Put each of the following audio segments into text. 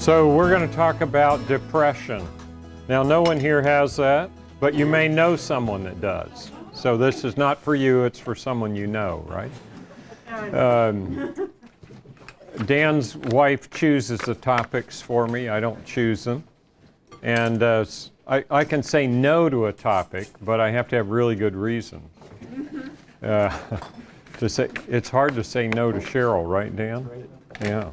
So we're going to talk about depression. Now, no one here has that, but you may know someone that does. So this is not for you, it's for someone you know, right? Dan's wife chooses the topics for me. I don't choose them. And I can say no to a topic, but I have to have really good reason. It's hard to say no to Cheryl, right, Dan? Yeah.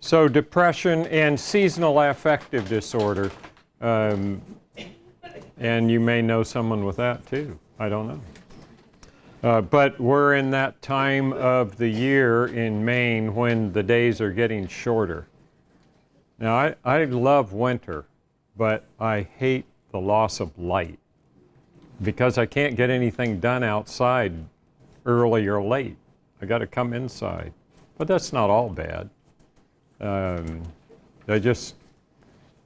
So depression and seasonal affective disorder. And you may know someone with that too. I don't know. But we're in that time of the year in Maine when the days are getting shorter. Now, I love winter, but I hate the loss of light because I can't get anything done outside early or late. I got to come inside. But that's not all bad. I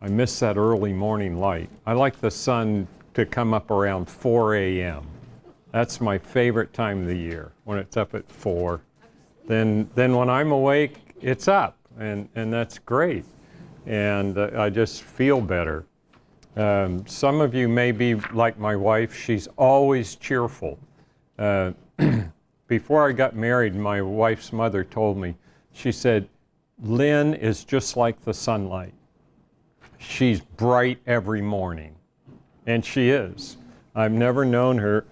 miss that early morning light. I like the sun to come up around 4 a.m. That's my favorite time of the year, when it's up at 4. Then when I'm awake, it's up, and that's great. And I just feel better. Some of you may be like my wife. She's always cheerful. Before I got married, my wife's mother told me, she said, Lynn is just like the sunlight. She's bright every morning. And she is. I've never known her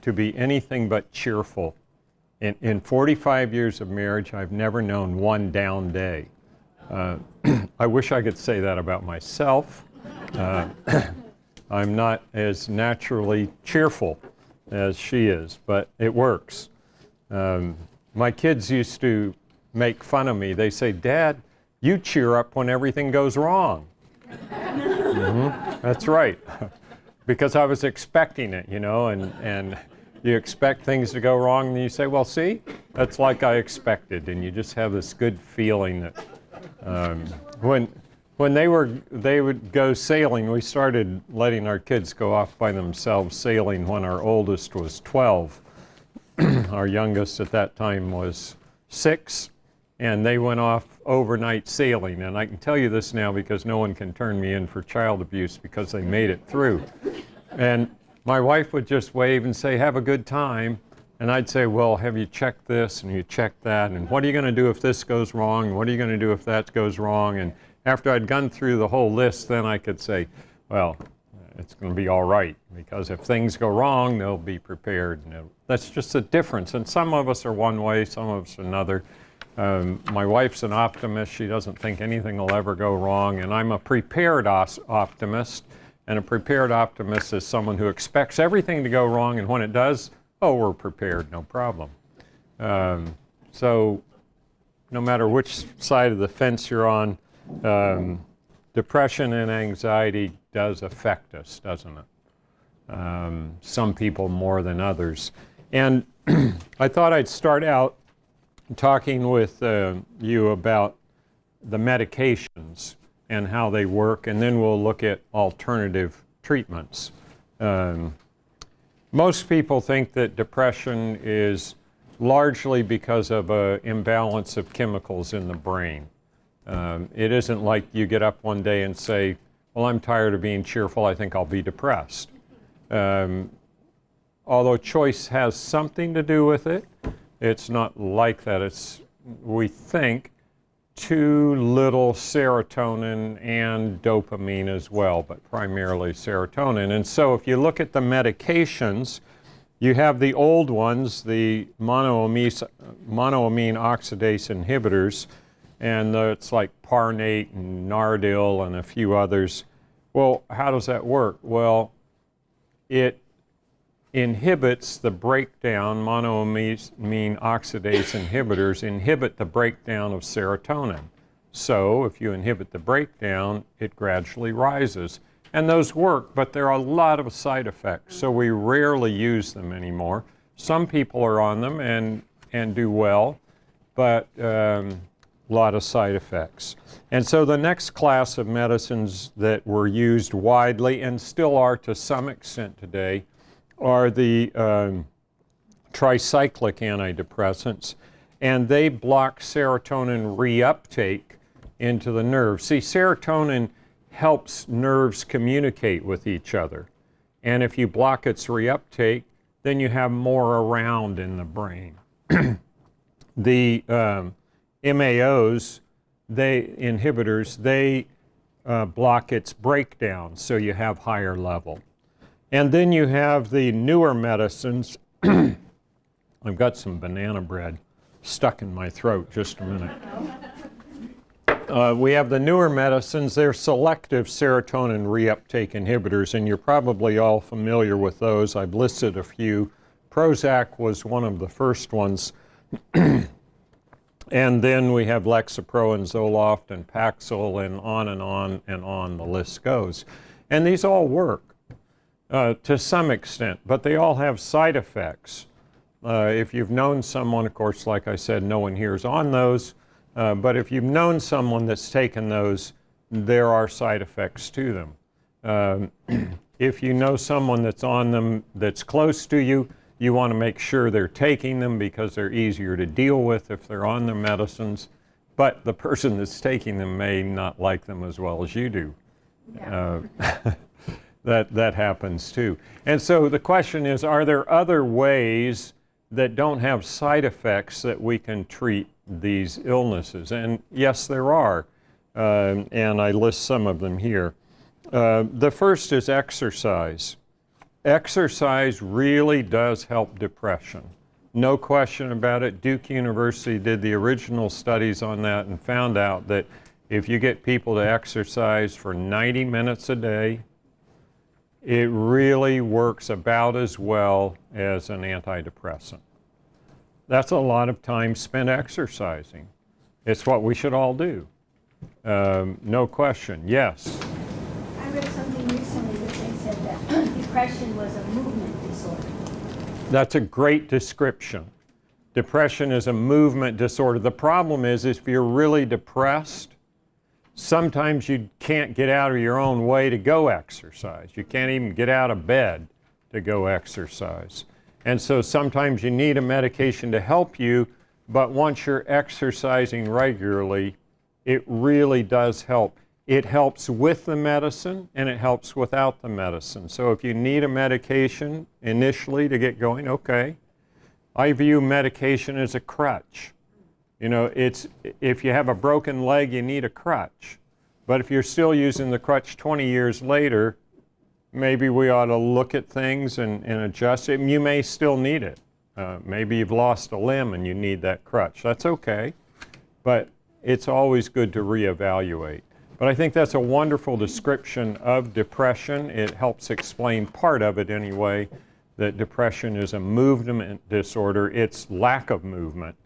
to be anything but cheerful. In 45 years of marriage, I've never known one down day. I wish I could say that about myself. I'm not as naturally cheerful as she is, but it works. My kids used to make fun of me. They say, Dad, you cheer up when everything goes wrong. That's right. Because I was expecting it, and you expect things to go wrong, and you say, well, see, that's like I expected, and you just have this good feeling that when they would go sailing, we started letting our kids go off by themselves sailing when our oldest was 12. Our youngest at that time was 6, and they went off overnight sailing. And I can tell you this now because no one can turn me in for child abuse because they made it through. And my wife would just wave and say, have a good time. And I'd say, well, have you checked this and you checked that? And what are you going to do if this goes wrong? What are you going to do if that goes wrong? And after I'd gone through the whole list, then I could say, well, it's going to be all right, because if things go wrong, they'll be prepared. That's just a difference. And some of us are one way, some of us another. My wife's an optimist. She doesn't think anything will ever go wrong. And I'm a prepared optimist. And a prepared optimist is someone who expects everything to go wrong, and when it does, oh, we're prepared, no problem. So no matter which side of the fence you're on, depression and anxiety does affect us, doesn't it? Some people more than others. And I thought I'd start out talking with you about the medications and how they work, and then we'll look at alternative treatments. Most people think that depression is largely because of an imbalance of chemicals in the brain. It isn't like you get up one day and say, well, I'm tired of being cheerful, I think I'll be depressed. Although choice has something to do with it, it's not like that. We think, too little serotonin and dopamine as well, but primarily serotonin. And so if you look at the medications, you have the old ones, the monoamine oxidase inhibitors, and it's like Parnate and Nardil and a few others. Well, how does that work? Well, it inhibits the breakdown, monoamine oxidase inhibitors inhibit the breakdown of serotonin. So if you inhibit the breakdown, it gradually rises. And those work, but there are a lot of side effects, so we rarely use them anymore. Some people are on them and do well, but a lot of side effects. And so the next class of medicines that were used widely and still are to some extent today are the tricyclic antidepressants. and they block serotonin reuptake into the nerve. See, serotonin helps nerves communicate with each other. And if you block its reuptake, then you have more around in the brain. The MAOs, inhibitors, they block its breakdown, so you have higher level. And then you have the newer medicines. I've got some banana bread stuck in my throat, just a minute. We have the newer medicines. They're selective serotonin reuptake inhibitors, and you're probably all familiar with those. I've listed a few. Prozac was one of the first ones. And then we have Lexapro and Zoloft and Paxil and on and on the list goes. And these all work to some extent, but they all have side effects. If you've known someone, of course, like I said, no one here is on those, but if you've known someone that's taken those, there are side effects to them. If you know someone that's on them that's close to you, you want to make sure they're taking them because they're easier to deal with if they're on their medicines, but the person that's taking them may not like them as well as you do. Yeah. That happens too. And so the question is, are there other ways that don't have side effects that we can treat these illnesses? And yes, there are, and I list some of them here. The first is exercise. Exercise really does help depression. No question about it. Duke University did the original studies on that and found out that if you get people to exercise for 90 minutes a day, it really works about as well as an antidepressant. That's a lot of time spent exercising. It's what we should all do. No question. Yes? I read something recently that they said that depression was a movement disorder. That's a great description. Depression is a movement disorder. The problem is if you're really depressed, sometimes you can't get out of your own way to go exercise. You can't even get out of bed to go exercise. And so sometimes you need a medication to help you, but once you're exercising regularly, it really does help. It helps with the medicine and it helps without the medicine. So if you need a medication initially to get going, okay. I view medication as a crutch. You know, if you have a broken leg, you need a crutch. But if you're still using the crutch 20 years later, maybe we ought to look at things and adjust it. You may still need it. Maybe you've lost a limb and you need that crutch. That's okay. But it's always good to reevaluate. But I think that's a wonderful description of depression. It helps explain part of it anyway, that depression is a movement disorder. It's lack of movement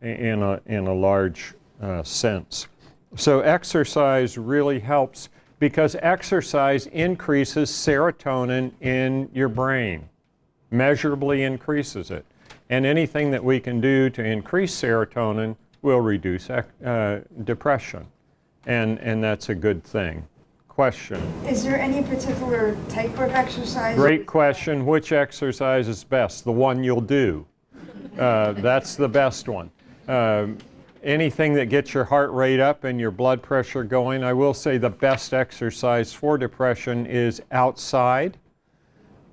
in a large sense. So exercise really helps because exercise increases serotonin in your brain, measurably increases it. And anything that we can do to increase serotonin will reduce depression. And that's a good thing. Question. Is there any particular type of exercise? Great question. Which exercise is best? The one you'll do. That's the best one. Anything that gets your heart rate up and your blood pressure going. I will say the best exercise for depression is outside,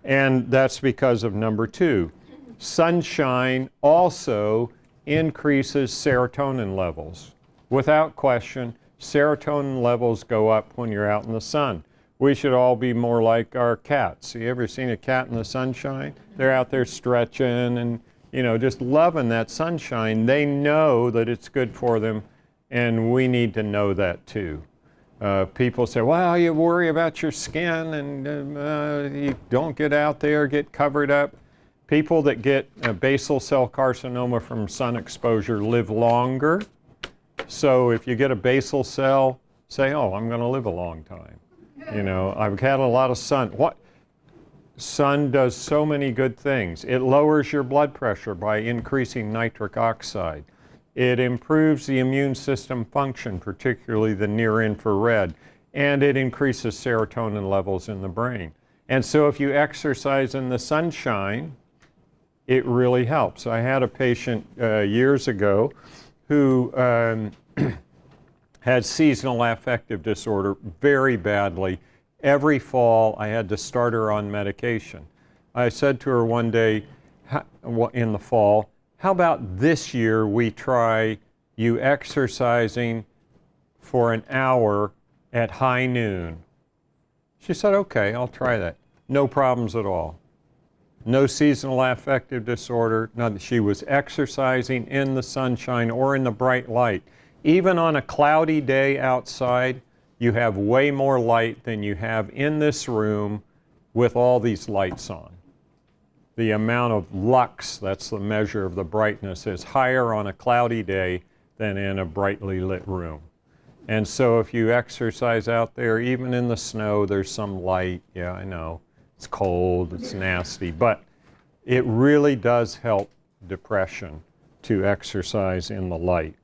and that's because of number 2. Sunshine also increases serotonin levels. Without question, serotonin levels go up when you're out in the sun. We should all be more like our cats. You ever seen a cat in the sunshine? They're out there stretching and just loving that sunshine. They know that it's good for them, and we need to know that too. People say, well, you worry about your skin and you don't get out there, get covered up. People that get basal cell carcinoma from sun exposure live longer. So if you get a basal cell, say, oh, I'm going to live a long time. I've had a lot of sun. Sun does so many good things. It lowers your blood pressure by increasing nitric oxide. It improves the immune system function, particularly the near infrared, and it increases serotonin levels in the brain. And so if you exercise in the sunshine, it really helps. I had a patient years ago who had seasonal affective disorder very badly. Every fall, I had to start her on medication. I said to her one day in the fall, how about this year we try you exercising for an hour at high noon? She said, okay, I'll try that. No problems at all. No seasonal affective disorder. None. She was exercising in the sunshine or in the bright light. Even on a cloudy day outside, you have way more light than you have in this room with all these lights on. The amount of lux, that's the measure of the brightness, is higher on a cloudy day than in a brightly lit room. And so if you exercise out there, even in the snow, there's some light. Yeah, I know. It's cold, it's nasty, but it really does help depression to exercise in the light.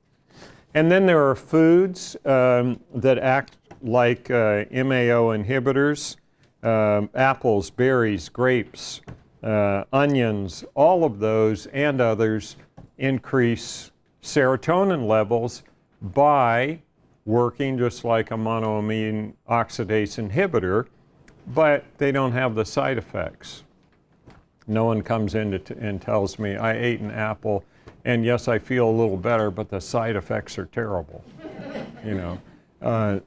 And then there are foods that act like MAO inhibitors. Apples, berries, grapes, onions, all of those and others increase serotonin levels by working just like a monoamine oxidase inhibitor, but they don't have the side effects. No one comes in and tells me, I ate an apple, and yes, I feel a little better, but the side effects are terrible. You know,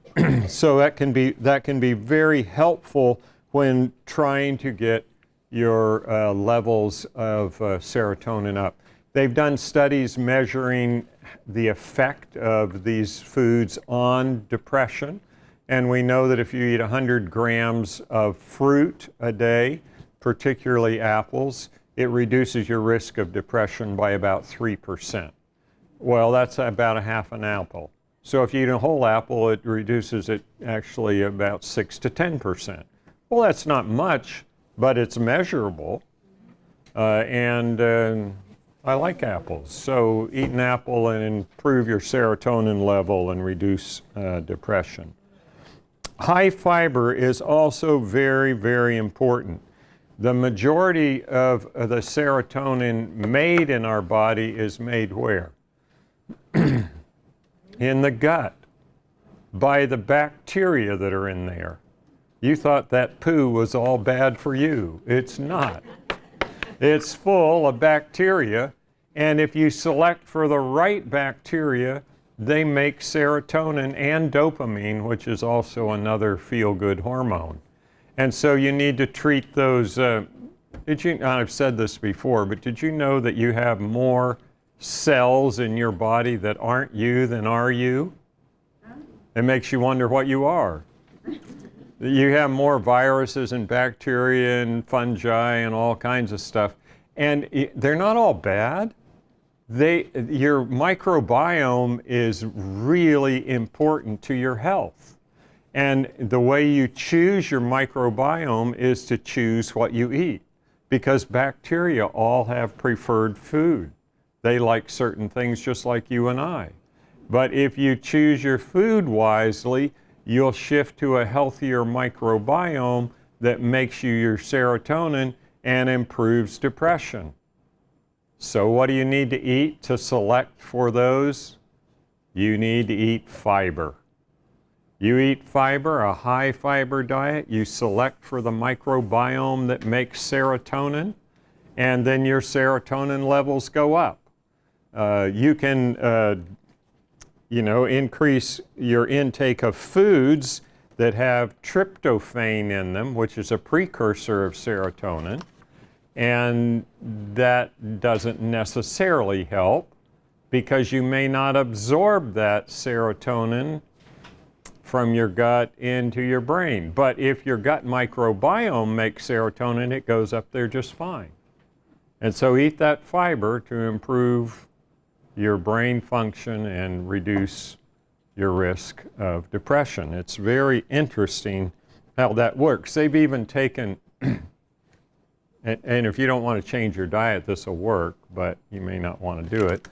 so that can be very helpful when trying to get your levels of serotonin up. They've done studies measuring the effect of these foods on depression, and we know that if you eat 100 grams of fruit a day, particularly apples, it reduces your risk of depression by about 3%. Well, that's about a half an apple. So if you eat a whole apple, it reduces it actually about 6 to 10%. Well, that's not much, but it's measurable. I like apples. So eat an apple and improve your serotonin level and reduce depression. High fiber is also very, very important. The majority of the serotonin made in our body is made where? In the gut, by the bacteria that are in there. You thought that poo was all bad for you. It's not. It's full of bacteria, and if you select for the right bacteria, they make serotonin and dopamine, which is also another feel-good hormone. And so you need to treat those. I've said this before, but did you know that you have more cells in your body that aren't you than are you? It makes you wonder what you are. You have more viruses and bacteria and fungi and all kinds of stuff. And they're not all bad. Your microbiome is really important to your health. And the way you choose your microbiome is to choose what you eat, because bacteria all have preferred food. They like certain things just like you and I. But if you choose your food wisely, you'll shift to a healthier microbiome that makes you your serotonin and improves depression. So what do you need to eat to select for those? You need to eat fiber. You eat fiber, a high fiber diet, you select for the microbiome that makes serotonin, and then your serotonin levels go up. You can increase your intake of foods that have tryptophan in them, which is a precursor of serotonin, and that doesn't necessarily help because you may not absorb that serotonin from your gut into your brain. But if your gut microbiome makes serotonin, it goes up there just fine. And so eat that fiber to improve your brain function and reduce your risk of depression. It's very interesting how that works. They've even taken, and if you don't want to change your diet, this will work, but you may not want to do it.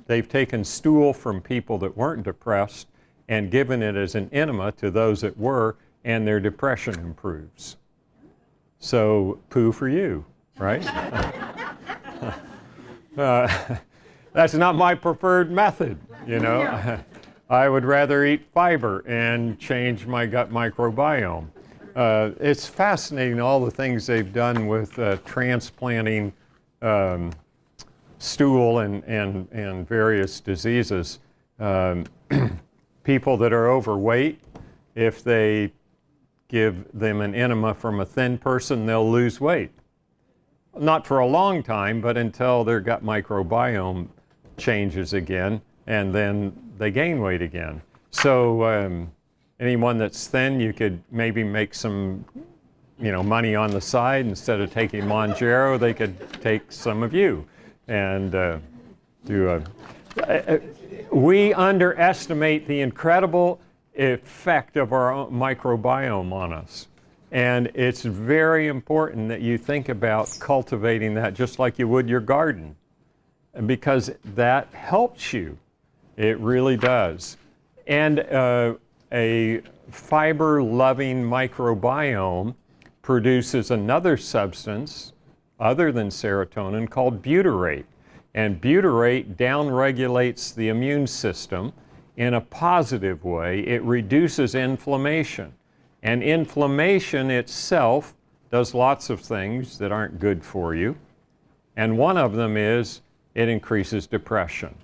They've taken stool from people that weren't depressed and given it as an enema to those that were, and their depression improves. So poo for you, right? That's not my preferred method, you know. I would rather eat fiber and change my gut microbiome. It's fascinating all the things they've done with transplanting stool and various diseases. People that are overweight, if they give them an enema from a thin person, they'll lose weight. Not for a long time, but until their gut microbiome changes again, and then they gain weight again. So anyone that's thin, you could maybe make some, money on the side. Instead of taking Monjaro, they could take some of you and do a. We underestimate the incredible effect of our own microbiome on us. And it's very important that you think about cultivating that just like you would your garden, because that helps you. It really does. And a fiber-loving microbiome produces another substance other than serotonin called butyrate. And butyrate downregulates the immune system in a positive way. It reduces inflammation. And inflammation itself does lots of things that aren't good for you. And one of them is it increases depression.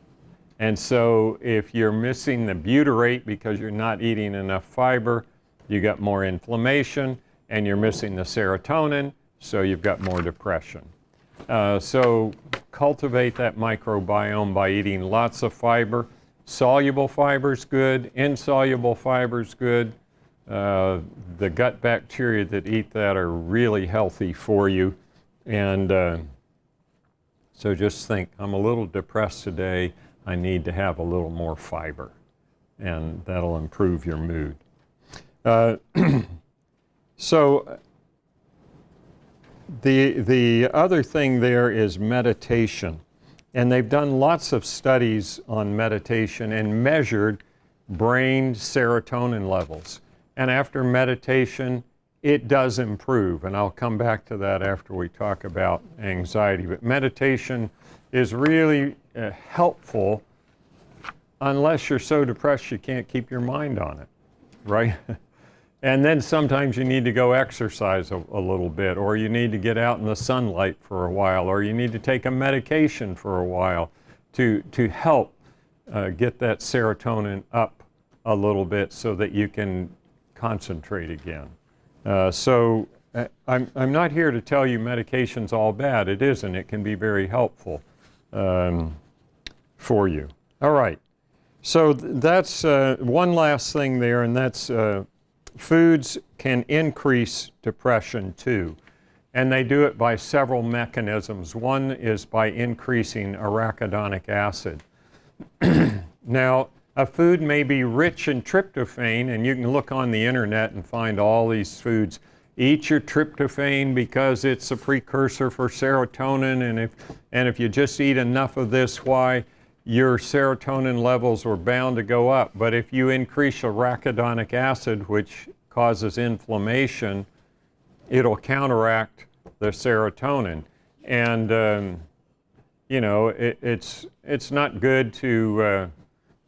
And so if you're missing the butyrate because you're not eating enough fiber, you got more inflammation, and you're missing the serotonin, so you've got more depression. So cultivate that microbiome by eating lots of fiber. Soluble fiber's good, insoluble fiber's good. The gut bacteria that eat that are really healthy for you. And so just think, I'm a little depressed today. I need to have a little more fiber, and that'll improve your mood. So the other thing there is meditation. And they've done lots of studies on meditation and measured brain serotonin levels. And after meditation, it does improve. And I'll come back to that after we talk about anxiety. But meditation is really helpful unless you're so depressed you can't keep your mind on it, right? And then sometimes you need to go exercise a little bit, or you need to get out in the sunlight for a while, or you need to take a medication for a while to help get that serotonin up a little bit so that you can concentrate again. So I'm not here to tell you medication's all bad. It isn't. It can be very helpful for you. All right. So that's one last thing there, and that's foods can increase depression too. And they do it by several mechanisms. One is by increasing arachidonic acid. Now, a food may be rich in tryptophan, and you can look on the internet and find all these foods. Eat your tryptophan because it's a precursor for serotonin, and if you just eat enough of this, why? Your serotonin levels are bound to go up. But if you increase arachidonic acid, which causes inflammation, it'll counteract the serotonin. And, it's not good to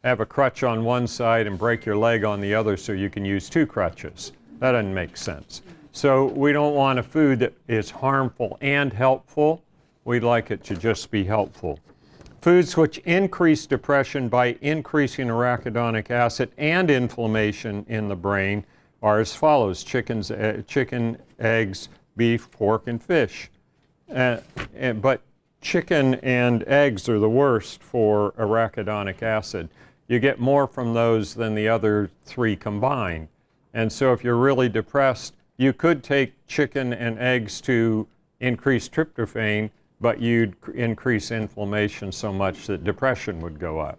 have a crutch on one side and break your leg on the other so you can use two crutches. That doesn't make sense. So we don't want a food that is harmful and helpful. We'd like it to just be helpful. Foods which increase depression by increasing arachidonic acid and inflammation in the brain are as follows: chicken, eggs, beef, pork, and fish. But chicken and eggs are the worst for arachidonic acid. You get more from those than the other three combined. And so if you're really depressed, you could take chicken and eggs to increase tryptophan, but you'd increase inflammation so much that depression would go up.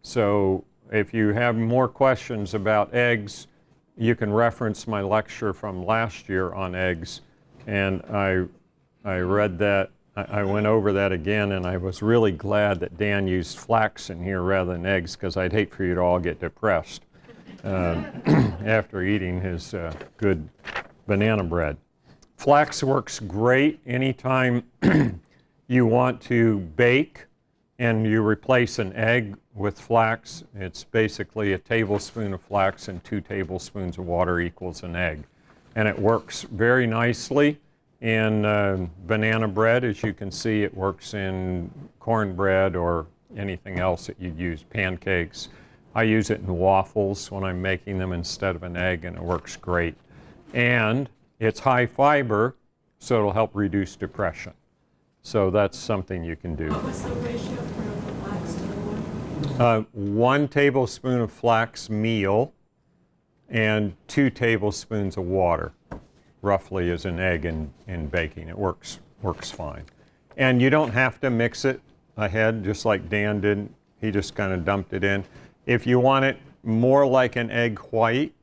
So if you have more questions about eggs, you can reference my lecture from last year on eggs. And I read that, I went over that again, and I was really glad that Dan used flax in here rather than eggs, because I'd hate for you to all get depressed after eating his good banana bread. Flax works great anytime you want to bake and you replace an egg with flax, it's basically a tablespoon of flax and 2 tablespoons of water equals an egg. And it works very nicely in banana bread. As you can see, it works in cornbread or anything else that you'd use, pancakes. I use it in waffles when I'm making them instead of an egg, and it works great. And it's high fiber, so it'll help reduce depression. So that's something you can do. What was the ratio for the flax to the wood? 1 tablespoon of flax meal and 2 tablespoons of water, roughly as an egg in baking. It works fine. And you don't have to mix it ahead, just like Dan did. He just kind of dumped it in. If you want it more like an egg white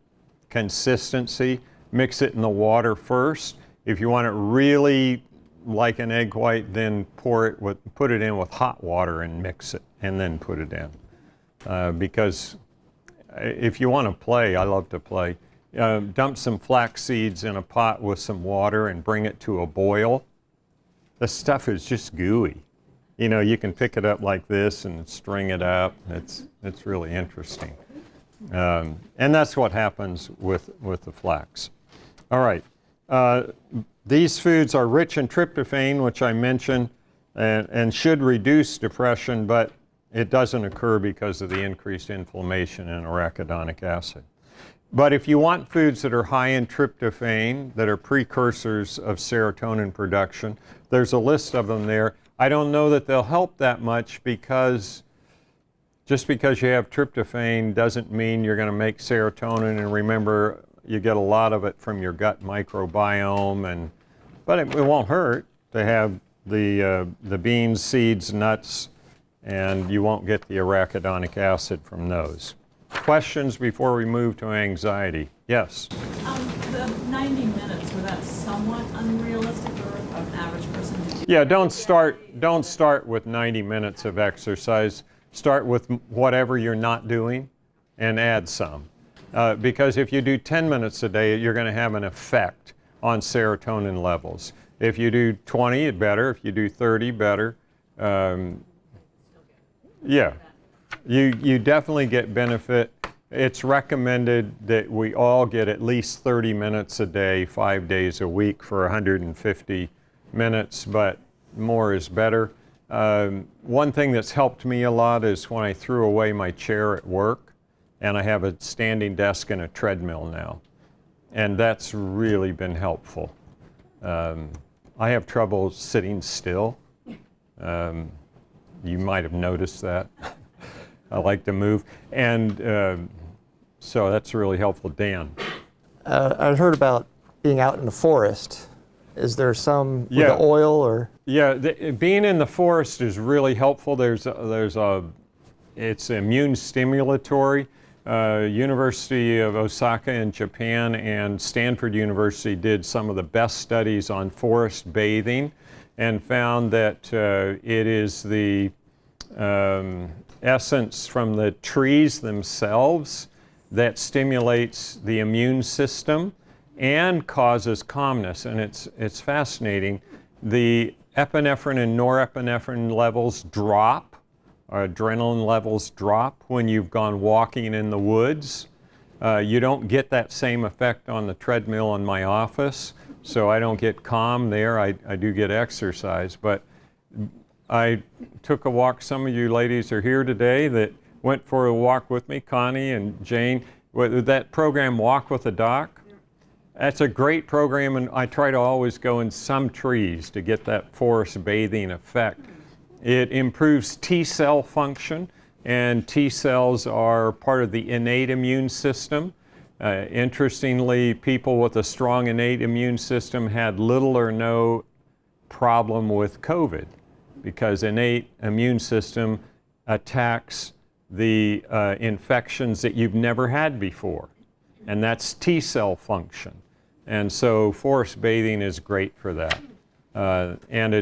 consistency, mix it in the water first. If you want it really like an egg white, then put it in with hot water and mix it, and then put it in. Because if you want to play, I love to play. Dump some flax seeds in a pot with some water and bring it to a boil. The stuff is just gooey. You know, you can pick it up like this and string it up. It's really interesting. And that's what happens with the flax. All right. These foods are rich in tryptophan, which I mentioned, and should reduce depression, but it doesn't occur because of the increased inflammation in arachidonic acid. But if you want foods that are high in tryptophan, that are precursors of serotonin production, there's a list of them there. I don't know that they'll help that much because just because you have tryptophan doesn't mean you're going to make serotonin. And remember, you get a lot of it from your gut microbiome, but it won't hurt to have the beans, seeds, nuts, and you won't get the arachidonic acid from those. Questions before we move to anxiety? Yes? The 90 minutes, was that somewhat unrealistic for an average person to do? Yeah, don't start with 90 minutes of exercise. Start with whatever you're not doing and add some. Because if you do 10 minutes a day, you're going to have an effect on serotonin levels. If you do 20, better. If you do 30, better. Yeah, you definitely get benefit. It's recommended that we all get at least 30 minutes a day, 5 days a week for 150 minutes, but more is better. One thing that's helped me a lot is when I threw away my chair at work, and I have a standing desk and a treadmill now. And that's really been helpful. I have trouble sitting still. You might have noticed that. I like to move. And so that's really helpful. Dan? I've heard about being out in the forest. Is there some with the oil or? Yeah, being in the forest is really helpful. It's immune stimulatory. University of Osaka in Japan and Stanford University did some of the best studies on forest bathing and found that it is the essence from the trees themselves that stimulates the immune system and causes calmness. And it's fascinating. The epinephrine and norepinephrine levels drop. Our adrenaline levels drop when you've gone walking in the woods. You don't get that same effect on the treadmill in my office, so I don't get calm there. I do get exercise, but I took a walk. Some of you ladies are here today that went for a walk with me, Connie and Jane. With that program, Walk with a Doc, that's a great program, and I try to always go in some trees to get that forest bathing effect. It improves T cell function, and T cells are part of the innate immune system. Interestingly, people with a strong innate immune system had little or no problem with COVID because innate immune system attacks the infections that you've never had before, and that's T cell function. And so forest bathing is great for that. And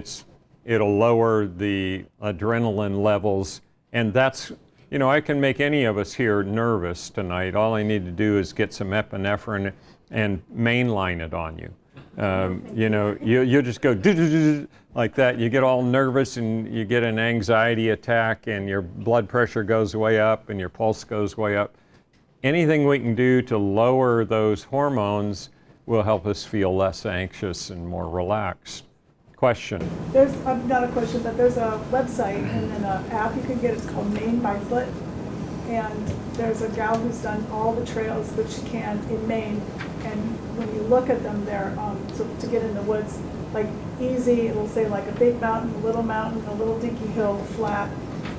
it'll lower the adrenaline levels, and that's, I can make any of us here nervous tonight. All I need to do is get some epinephrine and mainline it on you. You know, you just go like that. You get all nervous and you get an anxiety attack and your blood pressure goes way up and your pulse goes way up. Anything we can do to lower those hormones will help us feel less anxious and more relaxed. Question? There's, not a question, but there's a website and then an app you can get, it's called Maine by Foot. And there's a gal who's done all the trails that she can in Maine. And when you look at them, they're, so to get in the woods, like easy, it'll say like a big mountain, a little dinky hill, flat.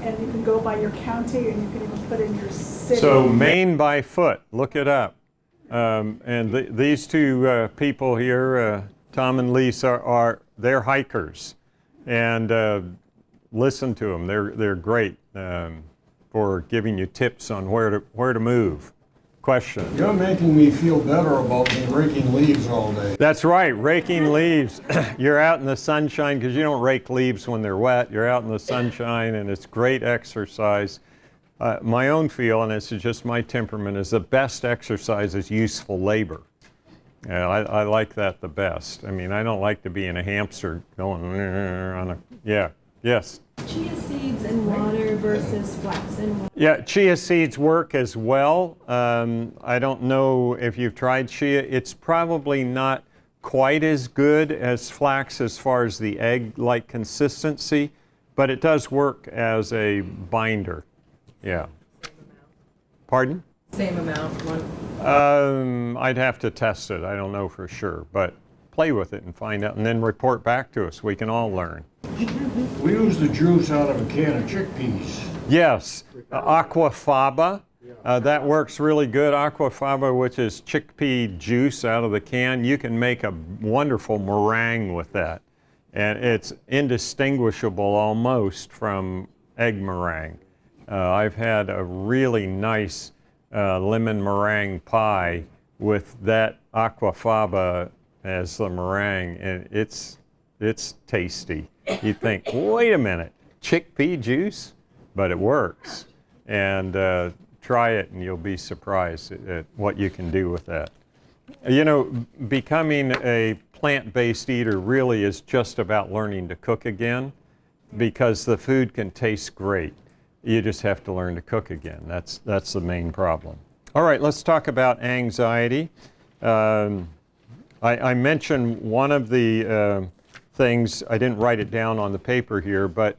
And you can go by your county and you can even put in your city. So Maine by Foot, look it up. These two people here, Tom and Lisa, they're hikers, and listen to them. They're great for giving you tips on where to move. Question? You're making me feel better about me raking leaves all day. That's right, raking leaves. You're out in the sunshine because you don't rake leaves when they're wet. You're out in the sunshine, and it's great exercise. My own feel, and it's just my temperament, is the best exercise is useful labor. I like that the best. I mean, I don't like to be in a hamster going on a, yes. Chia seeds and water versus flax and water. Yeah, chia seeds work as well. I don't know if you've tried chia. It's probably not quite as good as flax as far as the egg-like consistency, but it does work as a binder. Yeah. Pardon? Same amount. I'd have to test it. I don't know for sure, but play with it and find out, and then report back to us. We can all learn. We use the juice out of a can of chickpeas. Yes, aquafaba. That works really good. Aquafaba, which is chickpea juice out of the can. You can make a wonderful meringue with that, and it's indistinguishable almost from egg meringue. I've had a really nice lemon meringue pie with that aquafaba as the meringue, and it's tasty. You think, wait a minute, chickpea juice? But it works. And try it and you'll be surprised at what you can do with that. You know, becoming a plant-based eater really is just about learning to cook again, because the food can taste great. You just have to learn to cook again. That's the main problem. All right, let's talk about anxiety. I mentioned one of the things, I didn't write it down on the paper here, but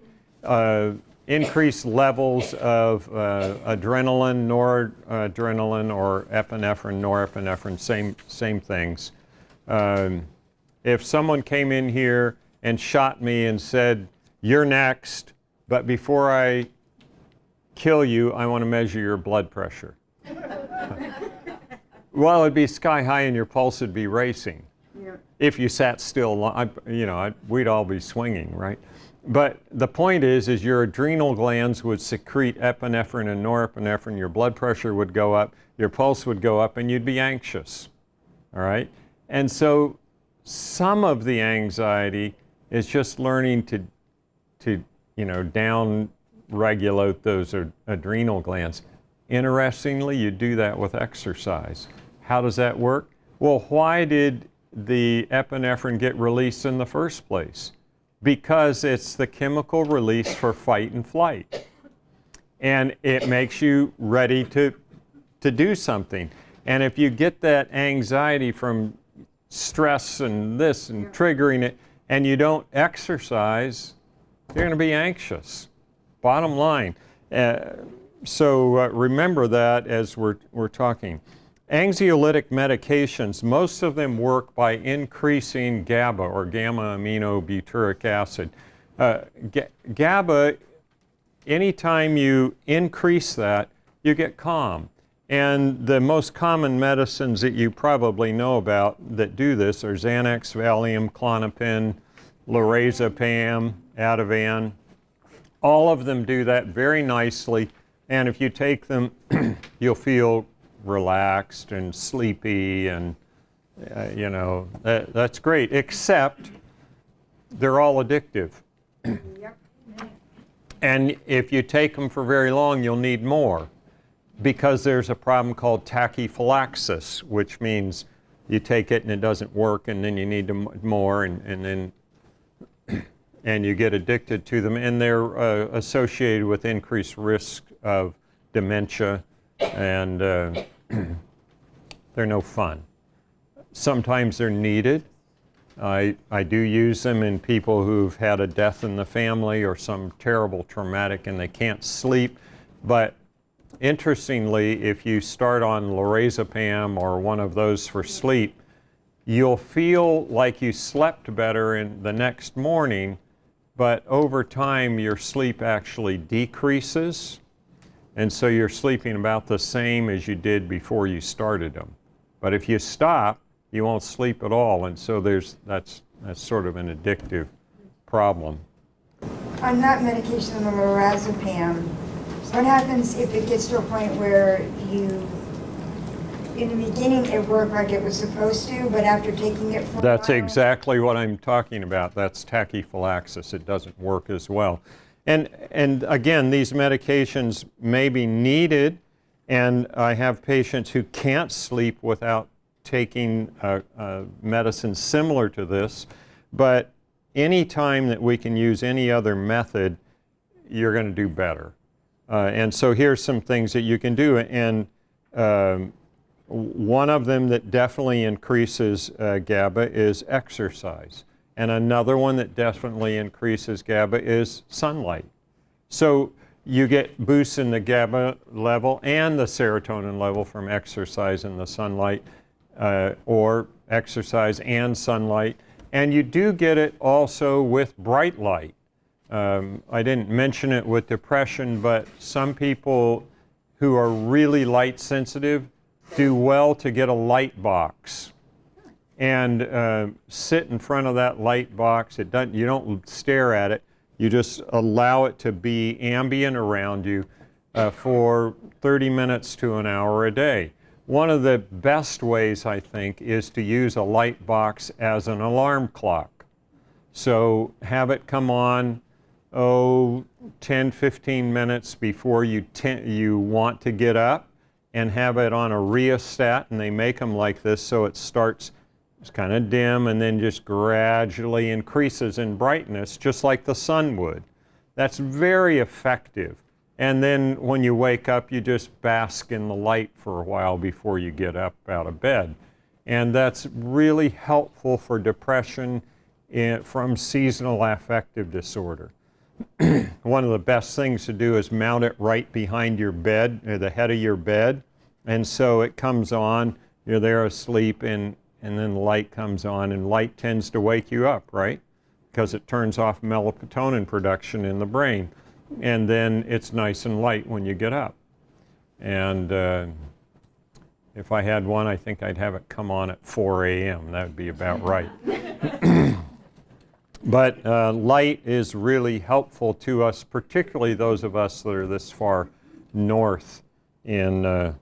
increased levels of adrenaline, noradrenaline, or epinephrine, norepinephrine, same things. If someone came in here and shot me and said, "You're next, but before I kill you, I want to measure your blood pressure." Well, it'd be sky high and your pulse would be racing. Yeah. If you sat still, we'd all be swinging, right? But the point is your adrenal glands would secrete epinephrine and norepinephrine, your blood pressure would go up, your pulse would go up, and you'd be anxious, all right? And so some of the anxiety is just learning to down-regulate those adrenal glands. Interestingly, you do that with exercise. How does that work? Well, why did the epinephrine get released in the first place? Because it's the chemical release for fight and flight. And it makes you ready to do something. And if you get that anxiety from stress and this and triggering it, and you don't exercise, you're going to be anxious. Bottom line. So remember that as we're talking. Anxiolytic medications, most of them work by increasing GABA, or gamma-aminobutyric acid. GABA, anytime you increase that, you get calm. And the most common medicines that you probably know about that do this are Xanax, Valium, Klonopin, lorazepam, Ativan. All of them do that very nicely. And if you take them, you'll feel relaxed and sleepy, and that's great, except they're all addictive. Yep. And if you take them for very long, you'll need more, because there's a problem called tachyphylaxis, which means you take it and it doesn't work, and then you need more, and then and you get addicted to them, and they're associated with increased risk of dementia, and they're no fun. Sometimes they're needed. I do use them in people who've had a death in the family or some terrible traumatic and they can't sleep. But interestingly, if you start on lorazepam or one of those for sleep, you'll feel like you slept better in the next morning, but over time your sleep actually decreases, and so you're sleeping about the same as you did before you started them. But if you stop, you won't sleep at all, and so that's sort of an addictive problem. On that medication, the lorazepam, what happens if it gets to a point where in the beginning it worked like it was supposed to, but after taking it for That's a while? exactly what I'm talking about. That's tachyphylaxis. It doesn't work as well. And again, these medications may be needed, and I have patients who can't sleep without taking medicine similar to this, but any time that we can use any other method, you're going to do better. And so here's some things that you can do, and one of them that definitely increases GABA is exercise. And another one that definitely increases GABA is sunlight. So you get boosts in the GABA level and the serotonin level from exercise in the sunlight, or exercise and sunlight. And you do get it also with bright light. I didn't mention it with depression, but some people who are really light sensitive do well to get a light box and sit in front of that light box. You don't stare at it. You just allow it to be ambient around you for 30 minutes to an hour a day. One of the best ways, I think, is to use a light box as an alarm clock. So have it come on, 10, 15 minutes before you want to get up, and have it on a rheostat, and they make them like this so it starts kind of dim and then just gradually increases in brightness, just like the sun would. That's very effective. And then when you wake up, you just bask in the light for a while before you get up out of bed. And that's really helpful for depression from seasonal affective disorder. One of the best things to do is mount it right behind your bed, the head of your bed. And so it comes on, you're there asleep, and then the light comes on, and light tends to wake you up, right? Because it turns off melatonin production in the brain. And then it's nice and light when you get up. And if I had one, I think I'd have it come on at 4 a.m. That would be about right. But light is really helpful to us, particularly those of us that are this far north in the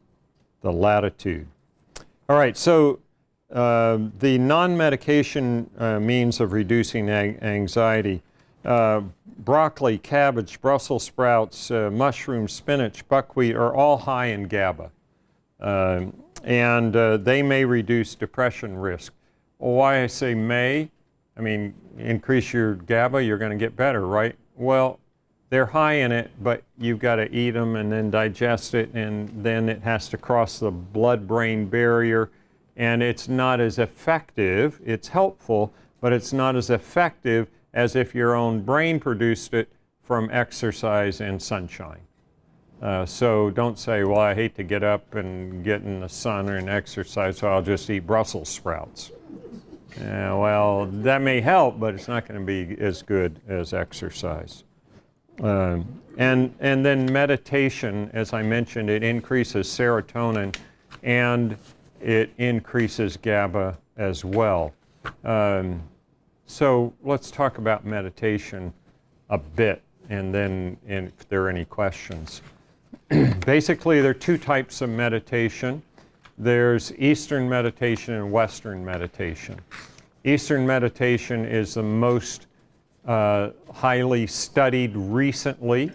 latitude. All right, so the non-medication means of reducing anxiety, broccoli, cabbage, Brussels sprouts, mushrooms, spinach, buckwheat are all high in GABA. And they may reduce depression risk. Why I say may, I mean, increase your GABA, you're going to get better, right? Well, they're high in it, but you've got to eat them and then digest it, and then it has to cross the blood-brain barrier, and it's not as effective. It's helpful, but it's not as effective as if your own brain produced it from exercise and sunshine. So don't say, well, I hate to get up and get in the sun or in exercise, so I'll just eat Brussels sprouts. Well, that may help, but it's not going to be as good as exercise. And then meditation, as I mentioned, it increases serotonin and it increases GABA as well. So let's talk about meditation a bit, and then if there are any questions. Basically, there are two types of meditation. There's Eastern meditation and Western meditation. Eastern meditation is the most highly studied recently,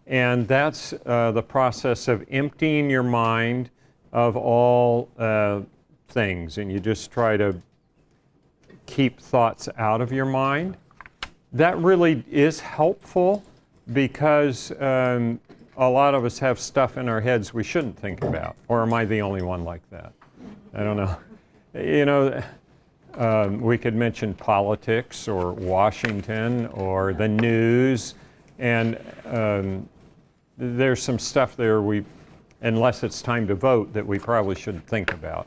and that's the process of emptying your mind of all things and you just try to keep thoughts out of your mind. That really is helpful because a lot of us have stuff in our heads we shouldn't think about. Or am I the only one like that? I don't know. You know, we could mention politics or Washington or the news, and there's some stuff there unless it's time to vote, that we probably shouldn't think about.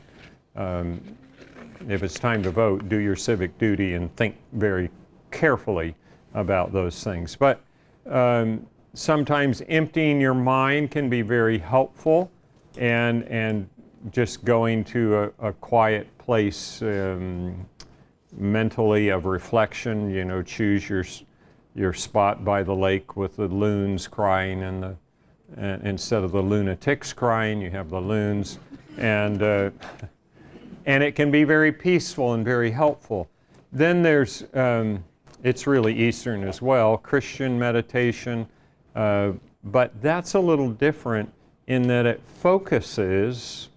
If it's time to vote, do your civic duty and think very carefully about those things. But sometimes emptying your mind can be very helpful, and just going to a quiet place mentally of reflection. You know, choose your spot by the lake with the loons crying, and instead of the lunatics crying, you have the loons, and it can be very peaceful and very helpful. Then there's it's really Eastern as well, Christian meditation, but that's a little different in that it focuses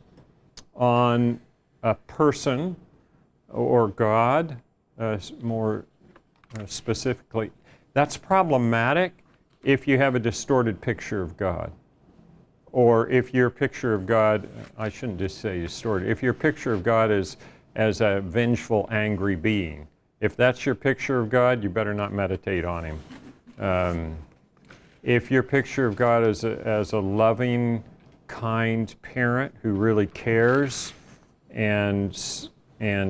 on a person or God, more specifically. That's problematic if you have a distorted picture of God. Or if your picture of God, I shouldn't just say distorted, if your picture of God is as a vengeful, angry being. If that's your picture of God, you better not meditate on Him. If your picture of God is as a loving, kind parent who really cares and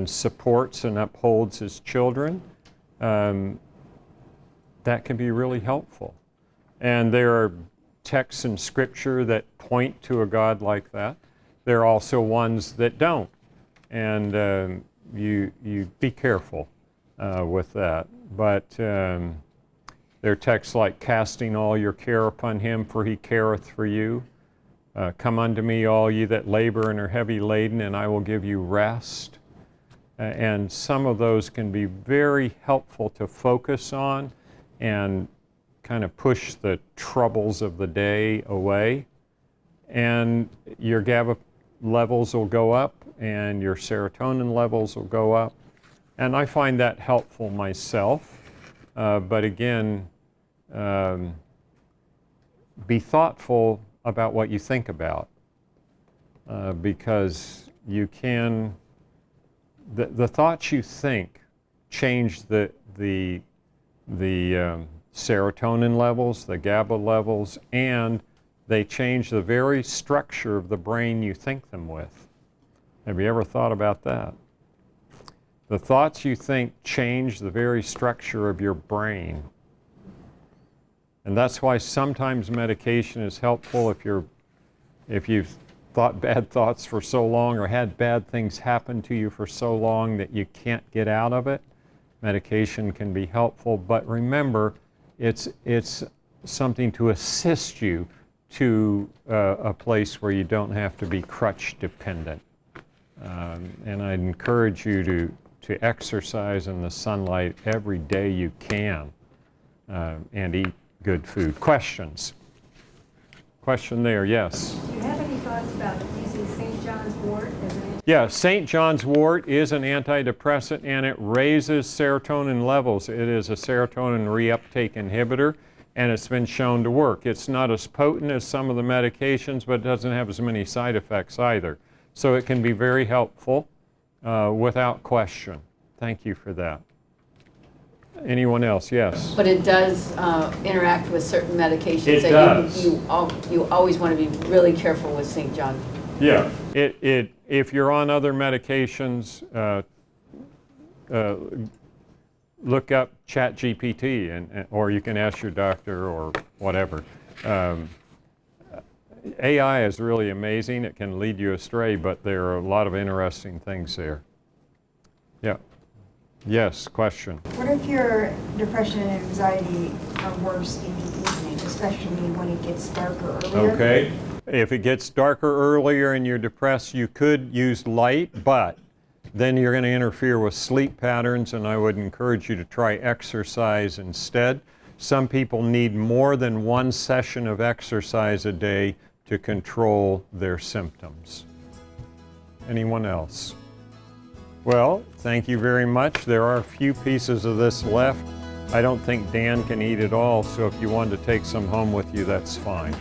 supports and upholds his children, that can be really helpful. And there are texts in Scripture that point to a God like that. There are also ones that don't. And you be careful with that. But there are texts like, casting all your care upon Him, for He careth for you. Come unto me, all ye that labor and are heavy laden, and I will give you rest. And some of those can be very helpful to focus on and kind of push the troubles of the day away. And your GABA levels will go up, and your serotonin levels will go up. And I find that helpful myself. But again, be thoughtful about what you think about, because you can, the thoughts you think change the serotonin levels, the GABA levels, and they change the very structure of the brain you think them with. Have you ever thought about that? The thoughts you think change the very structure of your brain. And that's why sometimes medication is helpful if you've thought bad thoughts for so long or had bad things happen to you for so long that you can't get out of it. Medication can be helpful, but remember, it's something to assist you to a place where you don't have to be crutch dependent. And I'd encourage you to exercise in the sunlight every day you can, and eat good food. Questions? Question there, yes. Do you have any thoughts about using St. John's wort as an Yeah, St. John's wort is an antidepressant, and it raises serotonin levels. It is a serotonin reuptake inhibitor, and it's been shown to work. It's not as potent as some of the medications, but it doesn't have as many side effects either. So it can be very helpful without question. Thank you for that. Anyone else? Yes. But it does interact with certain medications. It that does. You always want to be really careful with St. John. Yeah. If you're on other medications, look up ChatGPT, or you can ask your doctor or whatever. AI is really amazing. It can lead you astray, but there are a lot of interesting things there. Yeah. Yes, question. What if your depression and anxiety are worse in the evening, especially when it gets darker earlier? Okay. If it gets darker earlier and you're depressed, you could use light, but then you're going to interfere with sleep patterns, and I would encourage you to try exercise instead. Some people need more than one session of exercise a day to control their symptoms. Anyone else? Well, thank you very much. There are a few pieces of this left. I don't think Dan can eat it all, so if you wanted to take some home with you, that's fine.